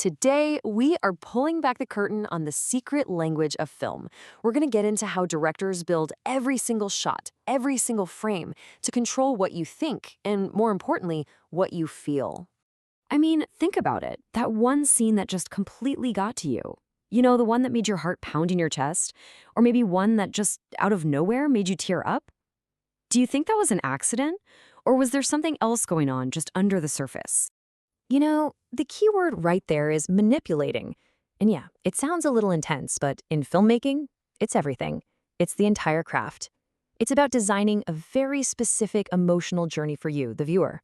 Today, we are pulling back the curtain on the secret language of film. We're going to get into how directors build every single shot, every single frame, to control what you think and, more importantly, what you feel. I mean, think about it. That one scene that just completely got to you. You know, the one that made your heart pound in your chest? Or maybe one that just out of nowhere made you tear up? Do you think that was an accident? Or was there something else going on just under the surface? You know, the key word right there is manipulating. And yeah, it sounds a little intense, but in filmmaking, it's everything. It's the entire craft. It's about designing a very specific emotional journey for you, the viewer.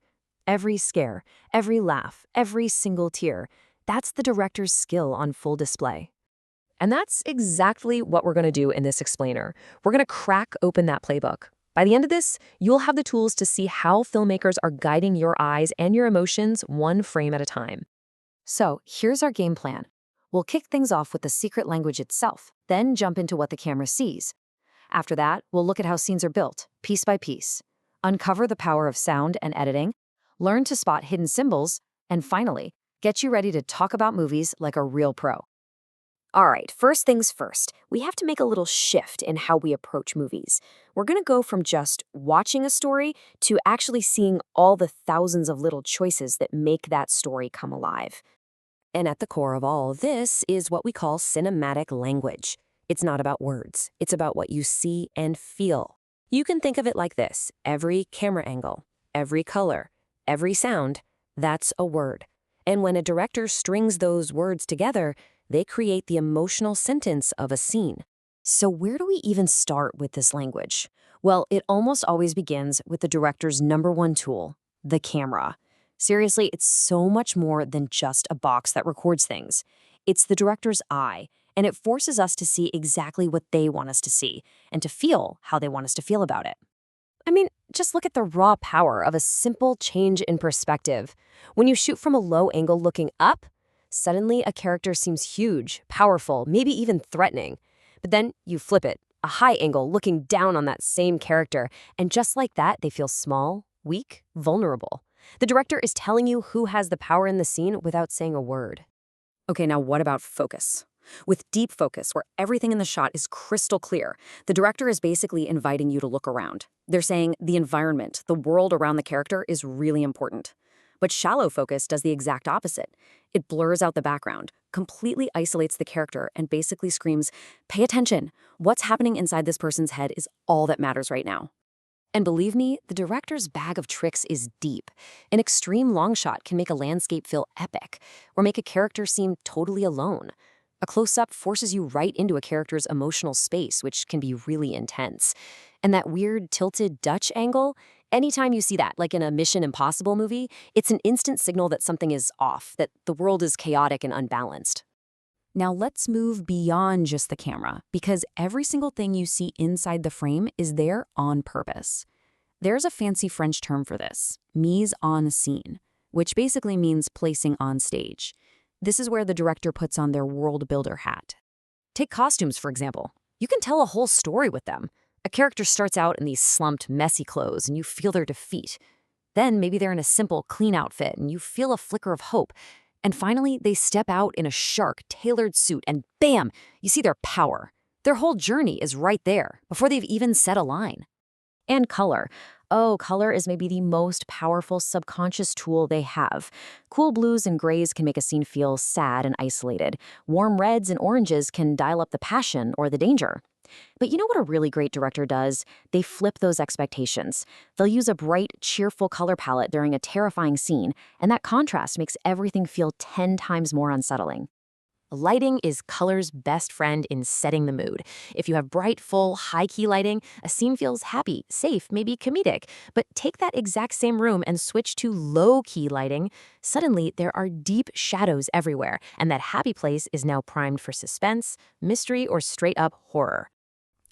Every scare, every laugh, every single tear, that's the director's skill on full display. And that's exactly what we're going to do in this explainer. We're going to crack open that playbook. By the end of this, you'll have the tools to see how filmmakers are guiding your eyes and your emotions one frame at a time. So here's our game plan. We'll kick things off with the secret language itself, then jump into what the camera sees. After that, we'll look at how scenes are built, piece by piece, uncover the power of sound and editing, learn to spot hidden symbols, and finally, get you ready to talk about movies like a real pro. All right, first things first, we have to make a little shift in how we approach movies. We're going to go from just watching a story to actually seeing all the thousands of little choices that make that story come alive. And at the core of all this is what we call cinematic language. It's not about words. It's about what you see and feel. You can think of it like this. Every camera angle, every color, every sound, that's a word. And when a director strings those words together, they create the emotional sentence of a scene. So where do we even start with this language? Well, it almost always begins with the director's #1 tool, the camera. Seriously, it's so much more than just a box that records things. It's the director's eye, and it forces us to see exactly what they want us to see and to feel how they want us to feel about it. I mean, just look at the raw power of a simple change in perspective. When you shoot from a low angle looking up, suddenly a character seems huge, powerful, maybe even threatening. But then you flip it, a high angle looking down on that same character, and just like that, they feel small, weak, vulnerable. The director is telling you who has the power in the scene without saying a word. Okay, now what about focus? With deep focus, where everything in the shot is crystal clear, the director is basically inviting you to look around. They're saying the environment, the world around the character is really important. But shallow focus does the exact opposite. It blurs out the background, completely isolates the character, and basically screams, pay attention. What's happening inside this person's head is all that matters right now. And believe me, the director's bag of tricks is deep. An extreme long shot can make a landscape feel epic, or make a character seem totally alone. A close-up forces you right into a character's emotional space, which can be really intense. And that weird tilted Dutch angle, anytime you see that, like in a Mission Impossible movie, it's an instant signal that something is off, that the world is chaotic and unbalanced. Now let's move beyond just the camera, because every single thing you see inside the frame is there on purpose. There's a fancy French term for this, mise-en-scène, which basically means placing on stage. This is where the director puts on their world builder hat. Take costumes, for example. You can tell a whole story with them. A character starts out in these slumped, messy clothes, and you feel their defeat. Then maybe they're in a simple, clean outfit, and you feel a flicker of hope. And finally, they step out in a sharp, tailored suit, and bam, you see their power. Their whole journey is right there, before they've even said a line. And color. Oh, color is maybe the most powerful subconscious tool they have. Cool blues and grays can make a scene feel sad and isolated. Warm reds and oranges can dial up the passion or the danger. But you know what a really great director does? They flip those expectations. They'll use a bright, cheerful color palette during a terrifying scene, and that contrast makes everything feel 10 times more unsettling. Lighting is color's best friend in setting the mood. If you have bright, full, high-key lighting, a scene feels happy, safe, maybe comedic. But take that exact same room and switch to low-key lighting. Suddenly, there are deep shadows everywhere, and that happy place is now primed for suspense, mystery, or straight-up horror.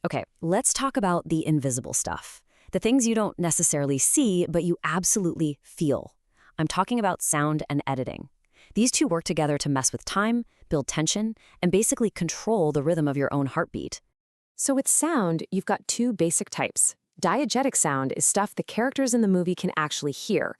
Okay, let's talk about the invisible stuff. The things you don't necessarily see, but you absolutely feel. I'm talking about sound and editing. These two work together to mess with time, build tension, and basically control the rhythm of your own heartbeat. So with sound, you've got two basic types, Diegetic sound is stuff the characters in the movie can actually hear.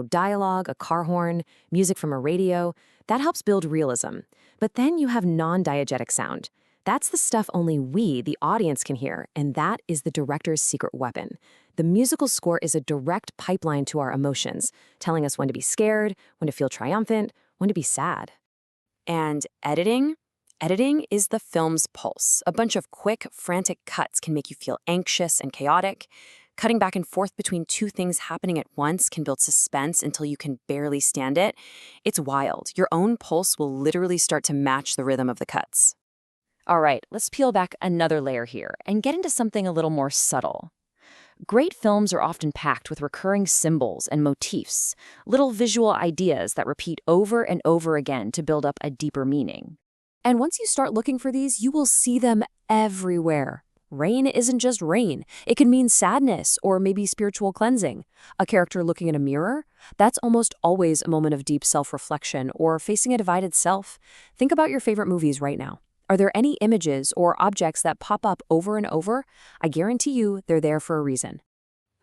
Dialogue, a car horn, music from a radio. That helps build realism. But then you have non-diegetic sound. That's the stuff only we, the audience, can hear, and that is the director's secret weapon. The musical score is a direct pipeline to our emotions, telling us when to be scared, when to feel triumphant, when to be sad. And editing? Editing is the film's pulse. A bunch of quick, frantic cuts can make you feel anxious and chaotic. Cutting back and forth between two things happening at once can build suspense until you can barely stand it. It's wild. Your own pulse will literally start to match the rhythm of the cuts. All right, let's peel back another layer here and get into something a little more subtle. Great films are often packed with recurring symbols and motifs, little visual ideas that repeat over and over again to build up a deeper meaning. And once you start looking for these, you will see them everywhere. Rain isn't just rain. It can mean sadness or maybe spiritual cleansing. A character looking in a mirror? That's almost always a moment of deep self-reflection or facing a divided self. Think about your favorite movies right now. Are there any images or objects that pop up over and over? I guarantee you they're there for a reason.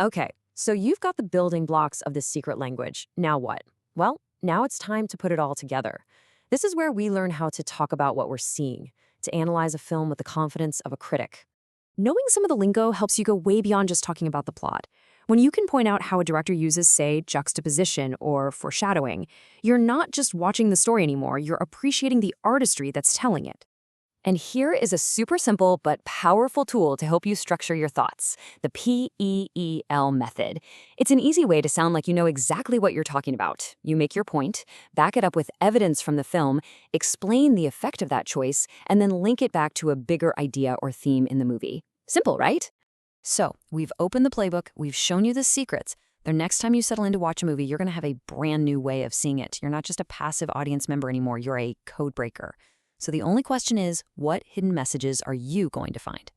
Okay, so you've got the building blocks of the secret language. Now what? Well, now it's time to put it all together. This is where we learn how to talk about what we're seeing, to analyze a film with the confidence of a critic. Knowing some of the lingo helps you go way beyond just talking about the plot. When you can point out how a director uses, say, juxtaposition or foreshadowing, you're not just watching the story anymore, you're appreciating the artistry that's telling it. And here is a super simple but powerful tool to help you structure your thoughts, the PEEL method. It's an easy way to sound like you know exactly what you're talking about. You make your point, back it up with evidence from the film, explain the effect of that choice, and then link it back to a bigger idea or theme in the movie. Simple, right? So, we've opened the playbook, we've shown you the secrets. The next time you settle in to watch a movie, you're going to have a brand new way of seeing it. You're not just a passive audience member anymore, you're a code breaker. So the only question is, what hidden messages are you going to find?